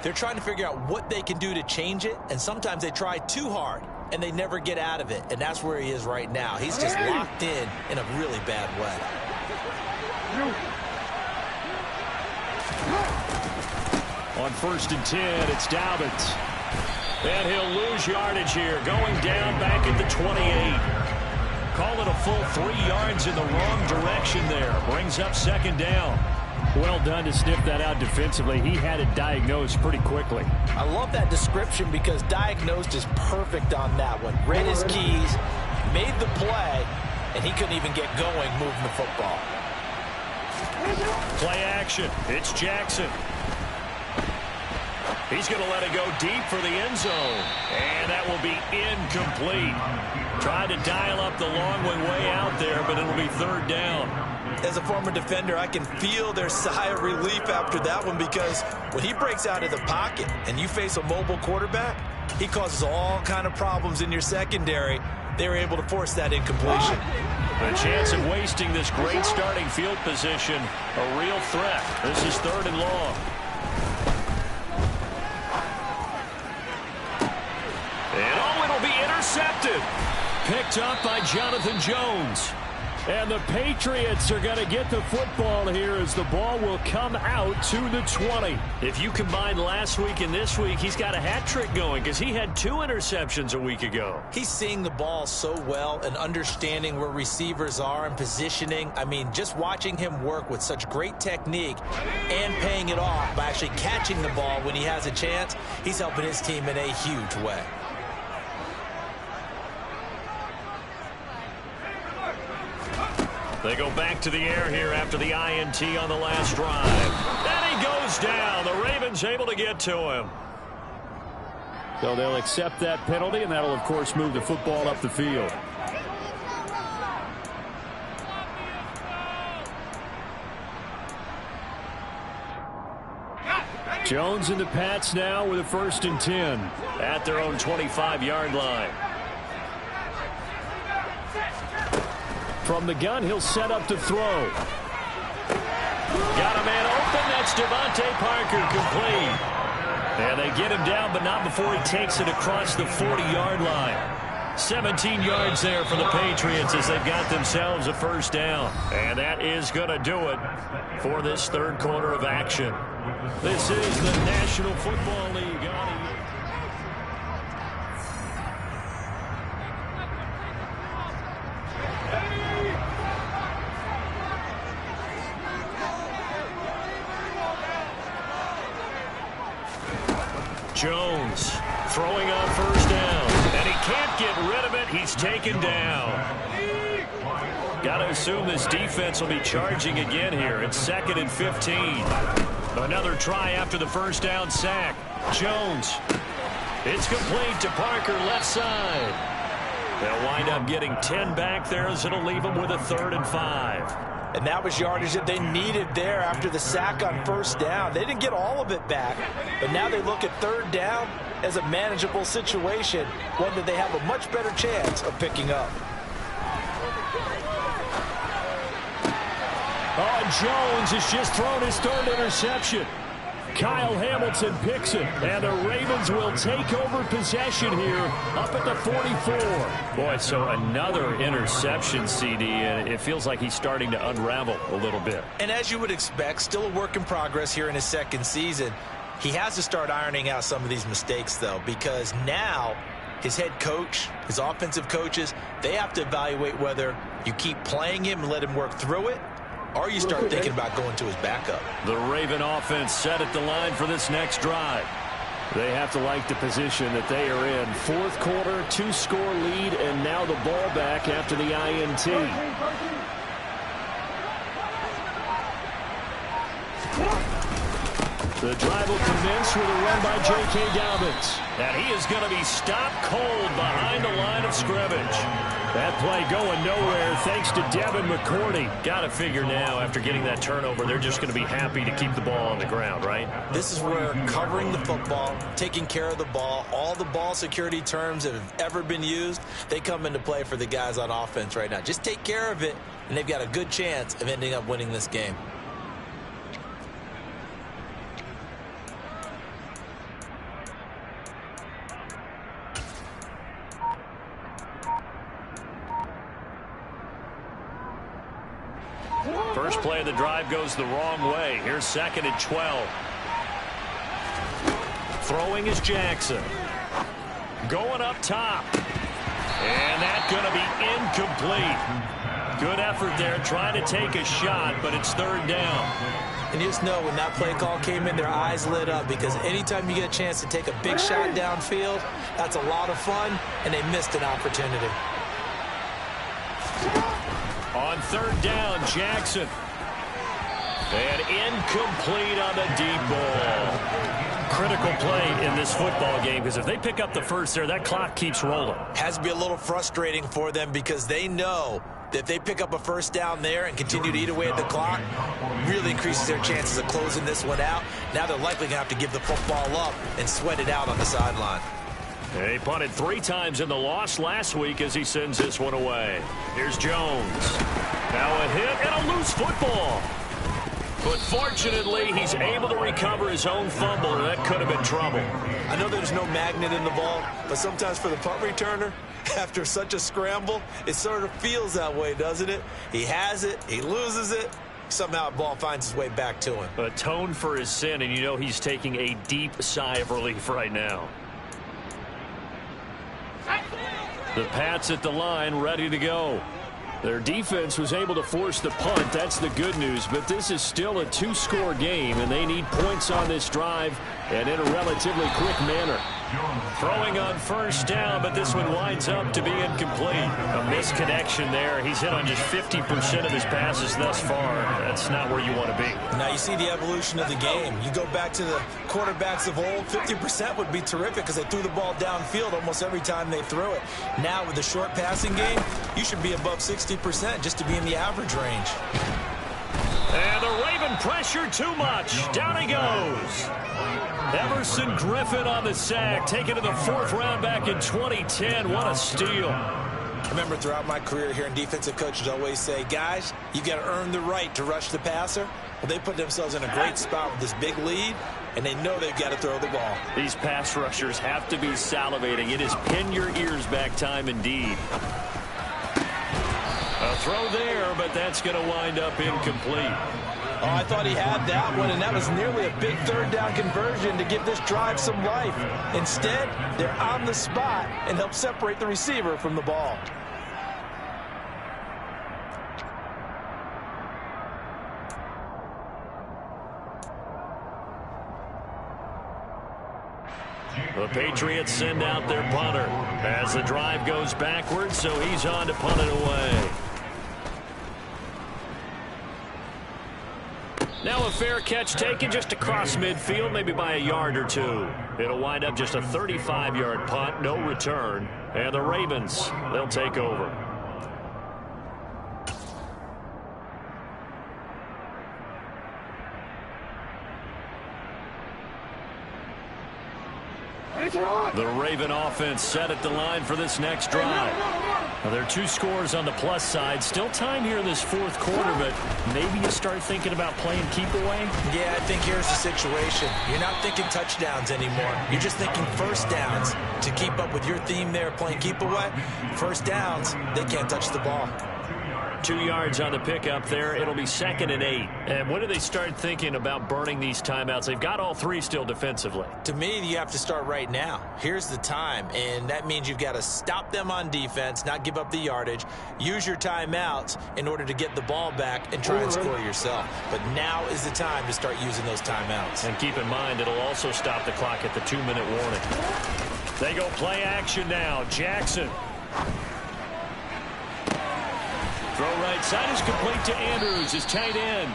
Speaker 4: they're trying to figure out what they can do to change it, and sometimes they try too hard, and they never get out of it. And that's where he is right now. He's just locked in a really bad way.
Speaker 3: On 1st and 10, it's Dobbins. And he'll lose yardage here, going down back at the 28. call it a full 3 yards in the wrong direction there. Brings up second down.
Speaker 6: Well done to sniff that out defensively. He had it diagnosed pretty quickly.
Speaker 4: I love that description because diagnosed is perfect on that one. Read his keys, made the play, and he couldn't even get going moving the football.
Speaker 3: Play action. It's Jackson. He's going to let it go deep for the end zone. And that will be incomplete. Tried to dial up the long one way out there, but it'll be third down.
Speaker 5: As a former defender, I can feel their sigh of relief after that one, because when he breaks out of the pocket and you face a mobile quarterback, he causes all kind of problems in your secondary. They were able to force that incompletion.
Speaker 3: The chance of wasting this great starting field position, a real threat. This is third and long. And it'll be intercepted. Picked up by Jonathan Jones.
Speaker 6: And the Patriots are going to get the football here as the ball will come out to the 20.
Speaker 3: If you combine last week and this week, he's got a hat trick going because he had 2 interceptions a week ago.
Speaker 4: He's seeing the ball so well and understanding where receivers are and positioning. I mean, just watching him work with such great technique and paying it off by actually catching the ball when he has a chance, he's helping his team in a huge way.
Speaker 3: They go back to the air here after the INT on the last drive. And he goes down. The Ravens able to get to him.
Speaker 6: So they'll accept that penalty, and that'll, of course, move the football up the field. Jones and the Pats now with a 1st and 10.
Speaker 3: At their own 25-yard line.
Speaker 6: From the gun, he'll set up to throw.
Speaker 3: Got a man open. That's Devontae Parker, complete. And they get him down, but not before he takes it across the 40-yard line. 17 yards there for the Patriots as they've got themselves a 1st down. And that is going to do it for this third quarter of action. This is the National Football League. Jones throwing on 1st down, and he can't get rid of it. He's taken down. Got to assume this defense will be charging again here. It's 2nd and 15. Another try after the 1st down sack. Jones. It's complete to Parker, left side. They'll wind up getting 10 back there as it'll leave them with a 3rd and 5.
Speaker 4: And that was yardage that they needed there after the sack on 1st down. They didn't get all of it back, but now they look at 3rd down as a manageable situation, one that they have a much better chance of picking up.
Speaker 6: Oh, Jones has just thrown his 3rd interception. Kyle Hamilton picks it, and the Ravens will take over possession here up at the 44.
Speaker 3: Boy, so another interception, CD, and it feels like he's starting to unravel a little bit.
Speaker 4: And as you would expect, still a work in progress here in his 2nd season. He has to start ironing out some of these mistakes, though, because now his head coach, his offensive coaches, they have to evaluate whether you keep playing him and let him work through it, or you start thinking about going to his backup.
Speaker 3: The Raven offense set at the line for this next drive.
Speaker 6: They have to like the position that they are in. 4th quarter, 2-score lead, and now the ball back after the INT. The drive will commence with a run by J.K. Dobbins.
Speaker 3: And he is going to be stopped cold behind the line of scrimmage.
Speaker 6: That play going nowhere thanks to Devin McCourty.
Speaker 3: Got to figure now, after getting that turnover, they're just going to be happy to keep the ball on the ground, right?
Speaker 4: This is where covering the football, taking care of the ball, all the ball security terms that have ever been used, they come into play for the guys on offense right now. Just take care of it, and they've got a good chance of ending up winning this game.
Speaker 3: First play of the drive goes the wrong way. Here's 2nd and 12. Throwing is Jackson. Going up top. And that's going to be incomplete. Good effort there, trying to take a shot, but it's third down.
Speaker 4: And you just know when that play call came in, their eyes lit up, because anytime you get a chance to take a big shot downfield, that's a lot of fun, and they missed an opportunity.
Speaker 3: On third down, Jackson. And incomplete on the deep ball. Critical play in this football game, because if they pick up the first there, that clock keeps rolling.
Speaker 4: Has to be a little frustrating for them, because they know that if they pick up a first down there and continue to eat away at the clock, really increases their chances of closing this one out. Now they're likely going to have to give the football up and sweat it out on the sideline.
Speaker 3: He punted 3 times in the loss last week as he sends this one away. Here's Jones. Now a hit and a loose football. But fortunately, he's able to recover his own fumble, and that could have been trouble.
Speaker 4: I know there's no magnet in the ball, but sometimes for the punt returner, after such a scramble, it sort of feels that way, doesn't it? He has it, he loses it, somehow the ball finds its way back to him.
Speaker 3: Atone for his sin, and you know he's taking a deep sigh of relief right now. The Pats at the line, ready to go. Their defense was able to force the punt. That's the good news. But this is still a 2-score game, and they need points on this drive and in a relatively quick manner. Throwing on first down, but this one winds up to be incomplete. A misconnection there. He's hit on just 50% of his passes thus far. That's not where you want to be.
Speaker 4: Now you see the evolution of the game. You go back to the quarterbacks of old, 50% would be terrific because they threw the ball downfield almost every time they threw it. Now with the short passing game, you should be above 60% just to be in the average range.
Speaker 3: And the Raven pressure too much. Down he goes. Everson Griffin on the sack, taken to the 4th round back in 2010. What a steal.
Speaker 4: I remember throughout my career hearing defensive coaches always say, guys, you got to earn the right to rush the passer. Well, they put themselves in a great spot with this big lead, and they know they've got to throw the ball.
Speaker 3: These pass rushers have to be salivating. It is pin your ears back time indeed. A throw there, but that's going to wind up incomplete.
Speaker 4: Oh, I thought he had that one, and that was nearly a big third down conversion to give this drive some life. Instead, they're on the spot and help separate the receiver from the ball.
Speaker 3: The Patriots send out their punter as the drive goes backwards, so he's on to punt it away. Now a fair catch taken just across midfield, maybe by a yard or two. It'll wind up just a 35-yard punt, no return. And the Ravens, they'll take over. The Raven offense set at the line for this next drive. Now, there are 2 scores on the plus side. Still time here in this 4th quarter, but maybe you start thinking about playing keep away?
Speaker 4: Yeah, I think here's the situation. You're not thinking touchdowns anymore. You're just thinking first downs. To keep up with your theme there, playing keep away, first downs, they can't touch the ball.
Speaker 3: 2 yards on the pickup there. It'll be 2nd and 8. And when do they start thinking about burning these timeouts? They've got all 3 still defensively.
Speaker 4: To me, you have to start right now. Here's the time, and that means you've got to stop them on defense, not give up the yardage, use your timeouts in order to get the ball back and try and score yourself. But now is the time to start using those timeouts.
Speaker 3: And keep in mind, it'll also stop the clock at the 2-minute warning. They go play action now. Jackson. Throw right side is complete to Andrews, his tight end.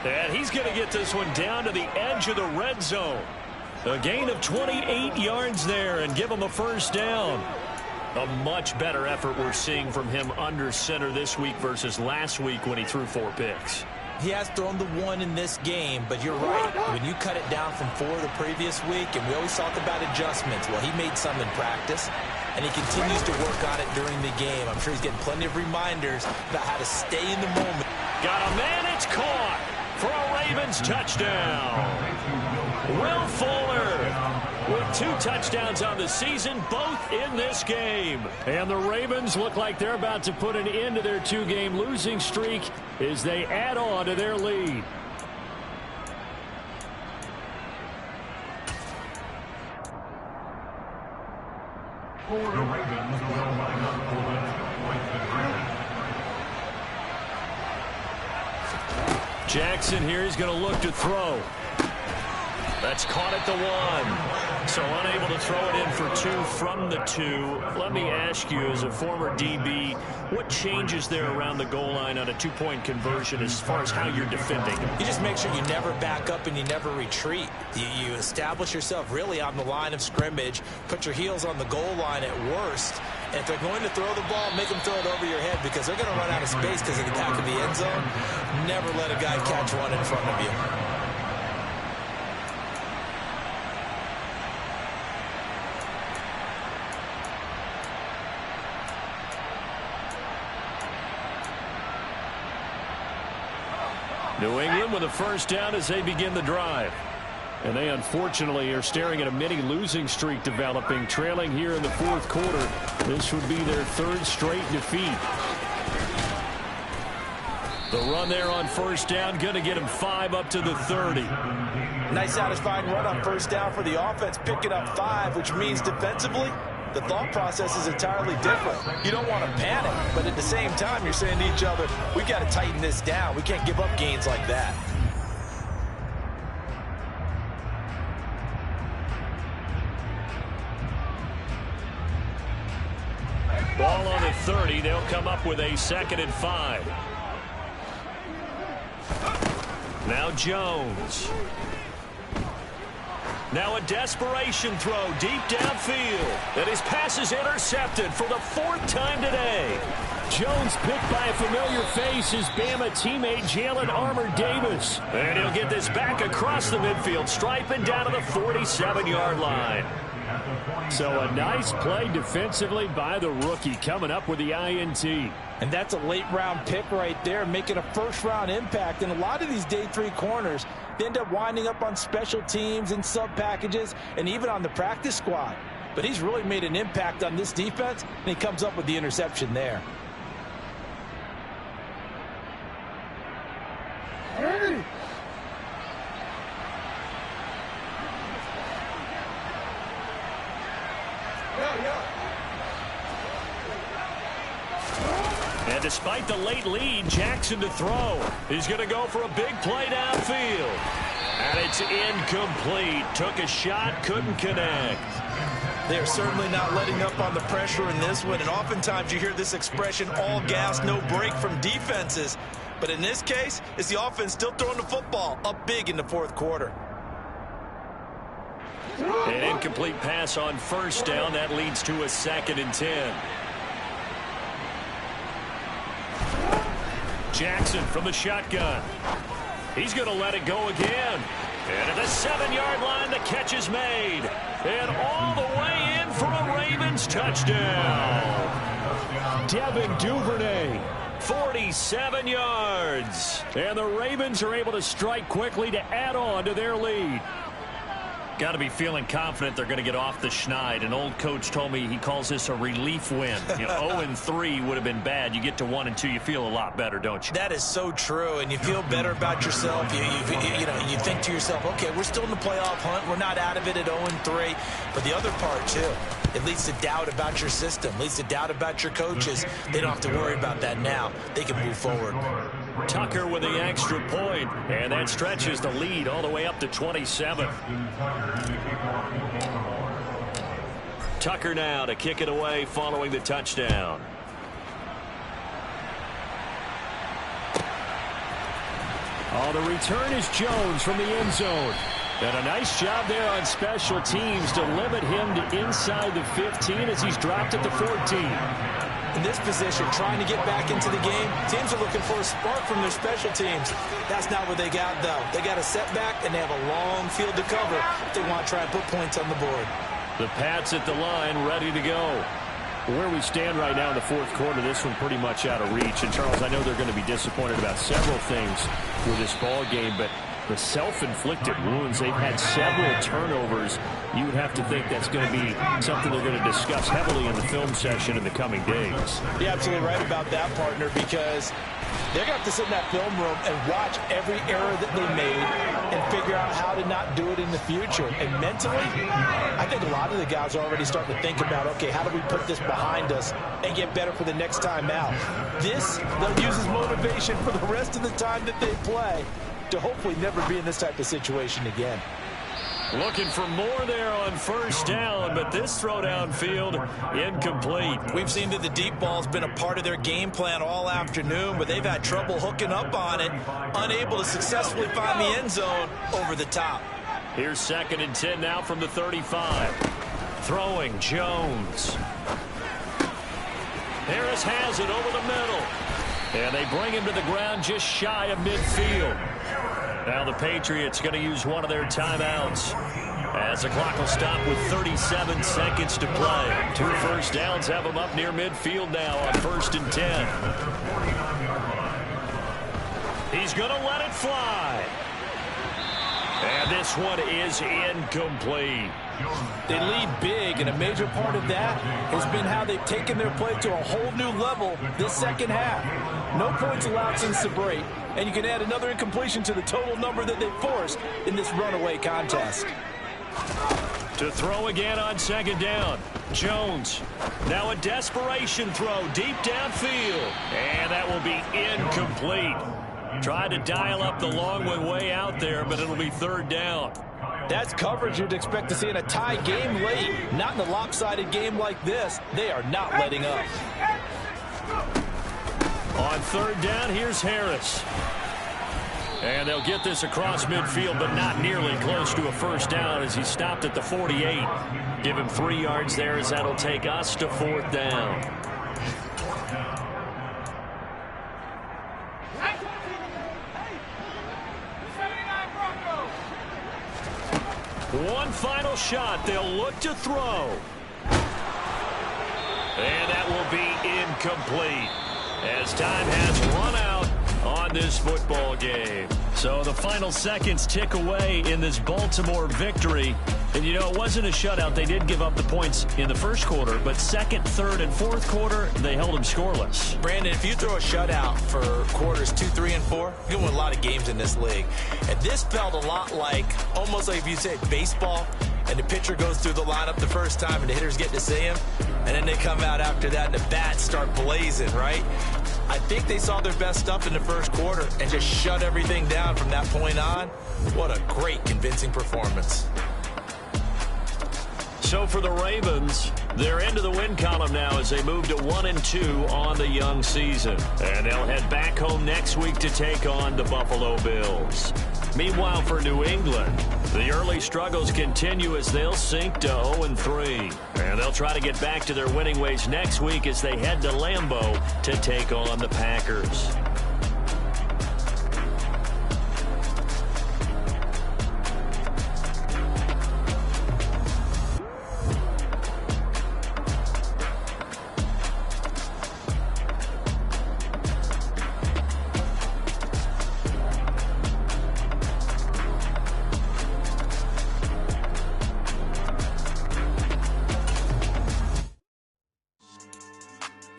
Speaker 3: And he's going to get this one down to the edge of the red zone. A gain of 28 yards there and give him a first down. A much better effort we're seeing from him under center this week versus last week when he threw 4 picks.
Speaker 4: He has thrown the 1 in this game, but you're right. When you cut it down from 4 the previous week, and we always talk about adjustments, well, he made some in practice, and he continues to work on it during the game. I'm sure he's getting plenty of reminders about how to stay in the moment.
Speaker 3: Got a man, it's caught for a Ravens touchdown. Will Fuller with 2 touchdowns on the season, both in this game. And the Ravens look like they're about to put an end to their 2-game losing streak as they add on to their lead. Jackson here is going to look to throw. That's caught at the 1. So unable to throw it in for 2 from the 2. Let me ask you, as a former DB, what changes there around the goal line on a 2-point conversion as far as how you're defending?
Speaker 4: You just make sure you never back up and you never retreat. You establish yourself really on the line of scrimmage, put your heels on the goal line at worst. And if they're going to throw the ball, make them throw it over your head because they're going to run out of space because of the back of the end zone. Never let a guy catch one in front of you.
Speaker 3: New England with a first down as they begin the drive. And they unfortunately are staring at a mini losing streak developing, trailing here in the 4th quarter. This would be their 3rd straight defeat. The run there on first down, going to get him 5 up to the 30.
Speaker 4: Nice satisfying run on first down for the offense, picking up 5, which means defensively, the thought process is entirely different. You don't want to panic, but at the same time, you're saying to each other, we've got to tighten this down. We can't give up gains like that.
Speaker 3: Ball on the 30. They'll come up with a 2nd and 5. Now Jones. Now a desperation throw deep downfield. And his pass is intercepted for the 4th time today. Jones picked by a familiar face, his Bama teammate Jalen Armour-Davis. And he'll get this back across the midfield stripe and down to the 47-yard line. So a nice play defensively by the rookie, coming up with the INT.
Speaker 4: And that's a late-round pick right there, making a first-round impact. And a lot of these day 3 corners, they end up winding up on special teams and sub-packages and even on the practice squad. But he's really made an impact on this defense, and he comes up with the interception there. Hey.
Speaker 3: And despite the late lead, Jackson to throw. He's going to go for a big play downfield. And it's incomplete. Took a shot, couldn't connect.
Speaker 5: They're certainly not letting up on the pressure in this one. And oftentimes you hear this expression, all gas, no break from defenses. But in this case, it's the offense still throwing the football up big in the 4th quarter.
Speaker 3: An incomplete pass on first down. That leads to a 2nd and 10. Jackson from the shotgun. He's going to let it go again. And at the 7-yard line, the catch is made. And all the way in for a Ravens touchdown. Devin Duvernay, 47 yards. And the Ravens are able to strike quickly to add on to their lead. Got to be feeling confident they're going to get off the schneid. An old coach told me he calls this a relief win. 0-3 would have been bad. You get to 1-2, you feel a lot better, don't you?
Speaker 4: That is so true, and you feel better about yourself. You think to yourself, okay, we're still in the playoff hunt. We're not out of it at 0-3. But the other part, too, it leads to doubt about your system, leads to doubt about your coaches. They don't have to worry about that now. They can move forward.
Speaker 3: Tucker with the extra point, and that stretches the lead all the way up to 27. Tucker now to kick it away following the touchdown. Oh, the return is Jones from the end zone. And a nice job there on special teams to limit him to inside the 15 as he's dropped at the 14.
Speaker 4: In this position, trying to get back into the game, teams are looking for a spark from their special teams. That's not what they got, though. They got a setback, and they have a long field to cover if they want to try and put points on the board.
Speaker 3: The Pats at the line, ready to go. Where we stand right now in the 4th quarter, this one pretty much out of reach. And, Charles, I know they're going to be disappointed about several things with this ball game, but the self-inflicted wounds, they've had several turnovers. You would have to think that's going to be something they're going to discuss heavily in the film session in the coming days.
Speaker 4: You're absolutely right about that, partner, because They're going to have to sit in that film room and watch every error that they made and figure out how to not do it in the future. And mentally, I think a lot of the guys are already starting to think about, okay, how do we put this behind us and get better for the next time out? This, they'll use as motivation for the rest of the time that they play to hopefully never be in this type of situation again.
Speaker 3: Looking for more there on first down, but this throw downfield incomplete.
Speaker 5: We've seen that the deep ball's been a part of their game plan all afternoon, but they've had trouble hooking up on it, unable to successfully find the end zone over the top.
Speaker 3: Here's 2nd and 10 now from the 35. Throwing, Jones. Harris has it over the middle. And they bring him to the ground just shy of midfield. Now the Patriots going to use one of their timeouts as the clock will stop with 37 seconds to play. 2 first downs have them up near midfield now on 1st and 10. He's going to let it fly. And this one is incomplete.
Speaker 4: They lead big, and a major part of that has been how they've taken their play to a whole new level this second half. No points allowed since the break, and you can add another incompletion to the total number that they forced in this runaway contest.
Speaker 3: To throw again on 2nd down. Jones. Now a desperation throw deep downfield. And that will be incomplete. Tried to dial up the long one way out there, but it'll be 3rd down.
Speaker 4: That's coverage you'd expect to see in a tie game late. Not in a lopsided game like this. They are not letting up.
Speaker 3: On 3rd down, here's Harris. And they'll get this across midfield, but not nearly close to a first down as he stopped at the 48. Give him 3 yards there as that'll take us to 4th down. One final shot. They'll look to throw. And that will be incomplete as time has run out on this football game. So the final seconds tick away in this Baltimore victory. And, you know, it wasn't a shutout. They did give up the points in the first quarter, but 2nd, 3rd, and 4th quarter, they held them scoreless.
Speaker 5: Brandon, if you throw a shutout for quarters 2, 3, and 4, you're going to win a lot of games in this league. And this felt a lot like, almost like if you said baseball, and the pitcher goes through the lineup the first time and the hitters get to see him, and then they come out after that and the bats start blazing, right? I think they saw their best stuff in the first quarter and just shut everything down from that point on. What a great, convincing performance.
Speaker 3: So for the Ravens, they're into the win column now as they move to 1-2 on the young season. And they'll head back home next week to take on the Buffalo Bills. Meanwhile, for New England, the early struggles continue as they'll sink to 0-3. And they'll try to get back to their winning ways next week as they head to Lambeau to take on the Packers.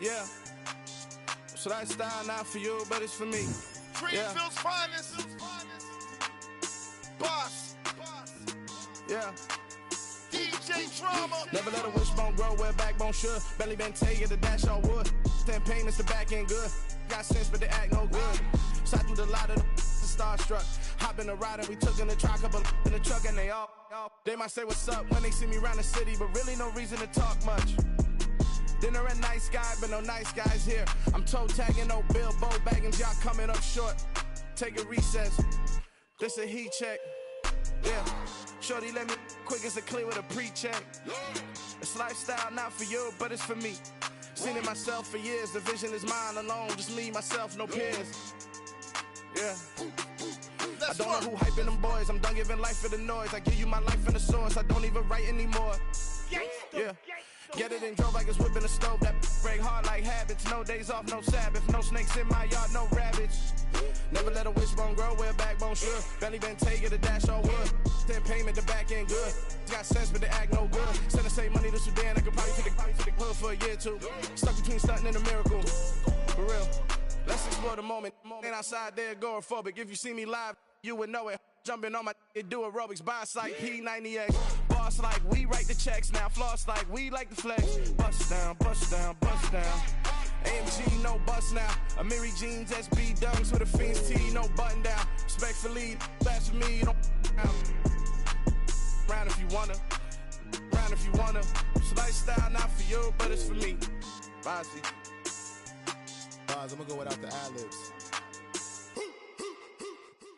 Speaker 7: Yeah. So that style not for you, but it's for me.
Speaker 8: Greenfield's finest. Boss.
Speaker 7: Yeah.
Speaker 8: DJ Drama.
Speaker 7: Never let a wishbone grow where a backbone should. Belly been tell you the dash on wood. 10 payments, the back end good. Got sense, but they act no good. Shot through the lot of the starstruck. Hop in the ride and we took in the truck, couple in the truck, and they all. They might say what's up when they see me around the city, but really no reason to talk much. Dinner a nice guy, but no nice guys here. I'm toe tagging, no Bilbo bagging, y'all coming up short. Take a recess. This a heat check. Yeah. Shorty let me quick as a clear with a pre-check. It's lifestyle not for you, but it's for me. Seen it myself for years. The vision is mine alone. Just me, myself, no peers. Yeah. I don't know who hyping them boys. I'm done giving life for the noise. I give you my life in the source. I don't even write anymore. Yeah. Get it and drove like it's whipping the stove. That break hard like habits. No days off, no Sabbath. No snakes in my yard, no rabbits. Never let a wishbone grow where a backbone should. Belly been take it, a dash on wood. 10 payment, the back end good. Got sense, but they act no good. Send and save money to Sudan. I could probably take the hood for a year or two. Stuck between stunting and a miracle. For real. Let's Let's explore the moment. Ain't outside there agoraphobic. If you see me live, you would know it. Jumping on my do aerobics, boss like P90X. Boss like we write the checks now. Floss like we like the flex. Bust down, bust down, bust down. AMG, no bust now. Amiri jeans, SB dunks with a Fiends T, no button down. Respectfully, that's for me, you don't round if you wanna. Round if you wanna. It's a lifestyle, not for you, but it's for me. Bozzy.
Speaker 9: Boz, I'm gonna go without the ad-libs.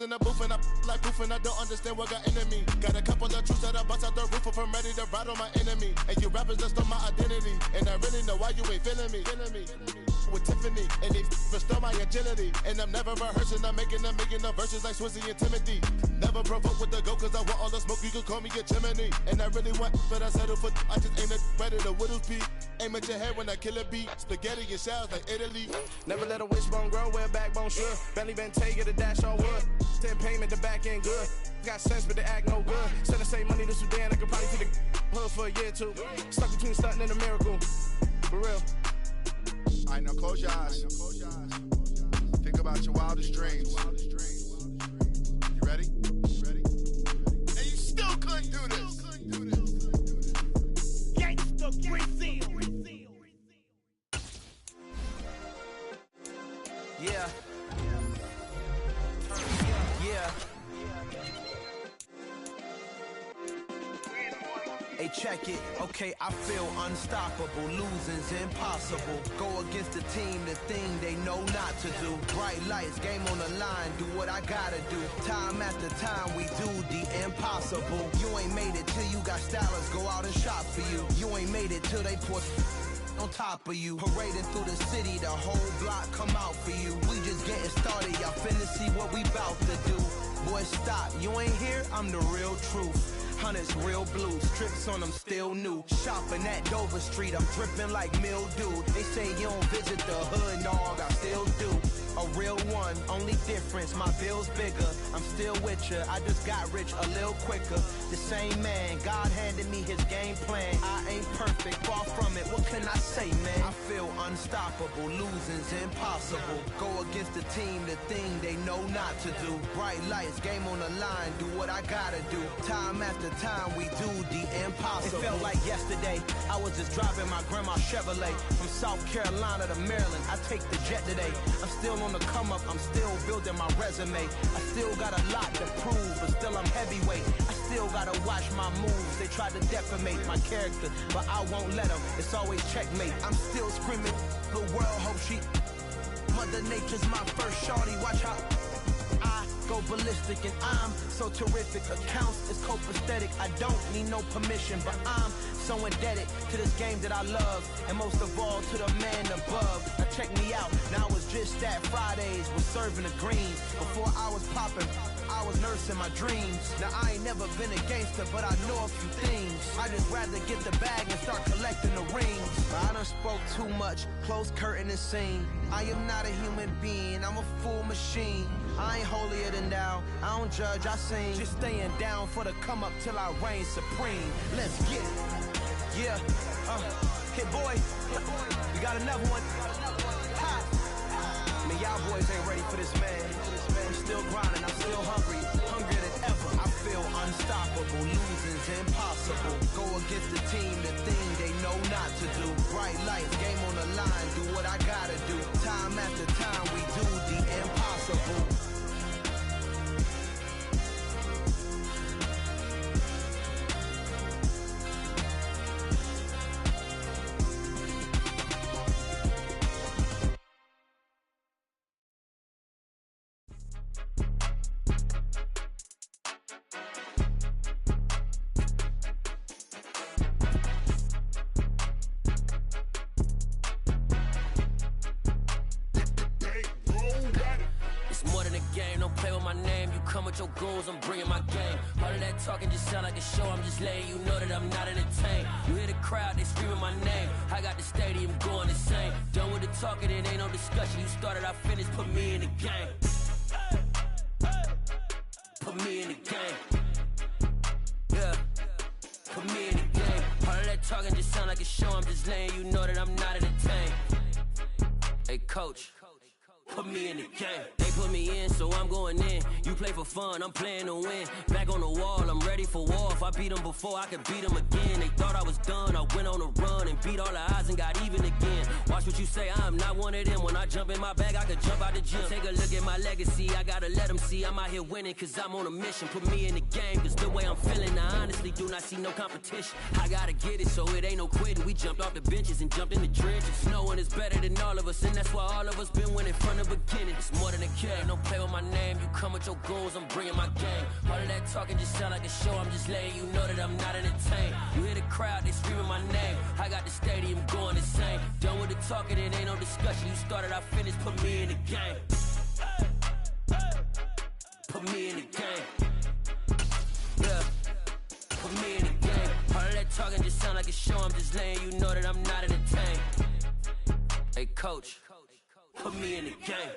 Speaker 9: In the booth and I like proof and I don't understand what got into me. Got a couple of truths that I bust out the roof if I'm ready to ride on my enemy. And you rappers just stole my identity, and I really know why you ain't feeling me. With Tiffany, and they restore my agility. And I'm never rehearsing, I'm making the verses like Swizzy and Timothy. Never provoke with the go, cause I want all the smoke, you can call me a chimney. And I really want, but I settle for, I just aim at better the Whittles Peak. Aim at your head when I kill a beat. Spaghetti and shells like Italy.
Speaker 7: Never let a wishbone grow where backbone should. Bentley Bentay, get a dash all wood. 10 payment, the back end good. Got sense, but the act no good. Send the same money to Sudan, I could probably take the hood for a year or two. Stuck between stunting and a miracle. For real.
Speaker 9: All right, now close your eyes. Think about your wildest dreams. You ready?
Speaker 8: And you still couldn't do this. Gangsta Brazil.
Speaker 10: Yeah. Hey, check it. Okay, I feel unstoppable. Losing's impossible. Go against the team, the thing they know not to do. Bright lights, game on the line. Do what I gotta do. Time after time, we do the impossible. You ain't made it till you got stylists go out and shop for you. You ain't made it till they put on top of you. Parading through the city, the whole block come out for you. We just getting started, y'all finna see what we bout to do. Boy, stop, you ain't here, I'm the real truth. Hunters, real blues, tricks on them still new. Shopping at Dover Street, I'm dripping like mildew. They say you don't visit the hood, dog, I still do. A real one, only difference, my bill's bigger. I'm still with ya, I just got rich a little quicker. The same man, God handed me his game plan. I ain't perfect, far from it, what can I say, man? I feel unstoppable, losing's impossible. Go against the team, the thing they know not to do. Bright lights, game on the line, do what I gotta do. Time after time, we do the impossible. It felt like yesterday, I was just driving my grandma's Chevrolet. From South Carolina to Maryland, I take the jet today. I'm still on the come up, I'm still building my resume. I still got a lot to prove, but still I'm heavyweight. I still gotta watch my moves. They tried to defamate my character, but I won't let them. It's always checkmate. I'm still screaming, the world hope she. Mother Nature's my first shorty, watch how I go ballistic, and I'm so terrific. Accounts is copacetic. I don't need no permission, but I'm so indebted to this game that I love, and most of all to the man above. Now check me out, now it's just that Fridays was serving the greens. Before I was popping, I was nursing my dreams. Now I ain't never been a gangster, but I know a few things. I just rather get the bag and start collecting the rings. I done spoke too much, close curtain and scene. I am not a human being, I'm a full machine. I ain't holier than thou, I don't judge, I sing. Just staying down for the come up till I reign supreme. Let's get it. Yeah, hit boy, we got another one. Ha. Man, y'all boys ain't ready for this, man. I'm still grinding, I'm still hungry, hungrier than ever. I feel unstoppable, losing's impossible. Go against the team, the thing they know not to do. Bright lights, game on the line, do what I gotta do. Time after time, we do the impossible.
Speaker 11: Your goals, I'm bringing my game. All of that talking just sound like a show. I'm just letting you know that I'm not entertained. You hear the crowd, they screaming my name. I got the stadium going insane. Done with the talking, it ain't no discussion. You started, I finished, put me in the game. Put me in the game. Yeah, put me in the game. All of that talking just sound like a show. I'm just letting you know that I'm not entertained. Hey, coach. Put me in the game. They put me in, so I'm going in. You play for fun, I'm playing to win. Back on the wall, I'm ready for war. If I beat them before, I could beat them again. They thought I was done, I went on a run and beat all the odds and got even again. Watch what you say, I'm not one of them. When I jump in my bag, I could jump out the gym. Take a look at my legacy, I gotta let them see I'm out here winning, cause I'm on a mission. Put me in the game, cause the way I'm feeling, I honestly do not see no competition. I gotta get it, so it ain't no quitting. We jumped off the benches and jumped in the trenches. No one is better than all of us, and that's why all of us been winning from the beginning. It's more than a game, don't play with my name. You come with your goons, I'm bringing my game. All of that talking just sound like a show, I'm just letting you know that I'm not entertained. You hear the crowd, they screaming my name. I got the stadium going insane. Done with the talking, it ain't no discussion. You started, I finished, put me in the game. Put me in the game. Yeah, put me in the game. All of that talking just sound like a show, I'm just letting you know that I'm not entertained. Hey coach, put me in the game.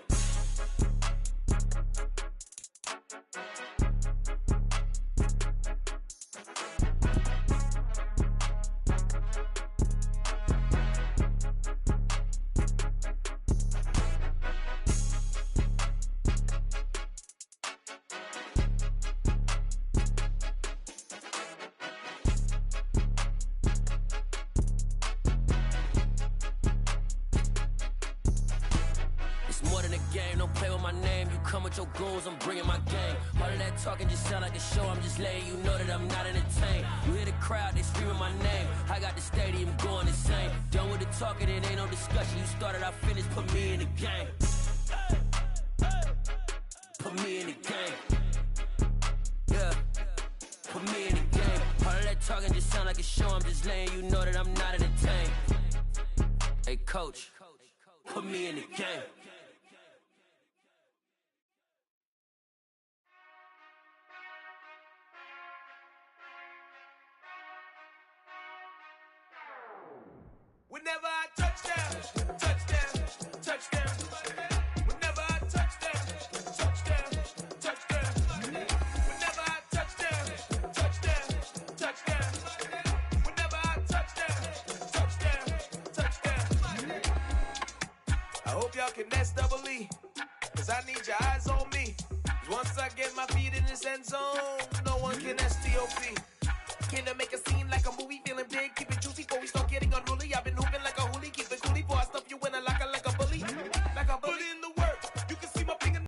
Speaker 11: Your goals, I'm bringing my game. All of that talking just sound like a show, I'm just letting you know that I'm not entertained. You hear the crowd, they screaming my name. I got the stadium going insane. Done with the talking, it ain't no discussion. You started, I finished, put me in the game. Put me in the game. Yeah, put me in the game. All of that talking just sound like a show, I'm just letting you know that I'm not entertained. Hey coach, put me in the game.
Speaker 12: Whenever I touch down, touchdown, touchdown. Whenever I touch down, touchdown, touchdown. Whenever I touch down, touchdown, touchdown. Whenever I touch down, touchdown, touchdown. I hope y'all can nest double E, cause I need your eyes on me. Cause once I get my feet in this end zone, no one can STOP. Can I make a scene like a movie, feeling big, keep it juicy before we start getting unruly? I've been hooping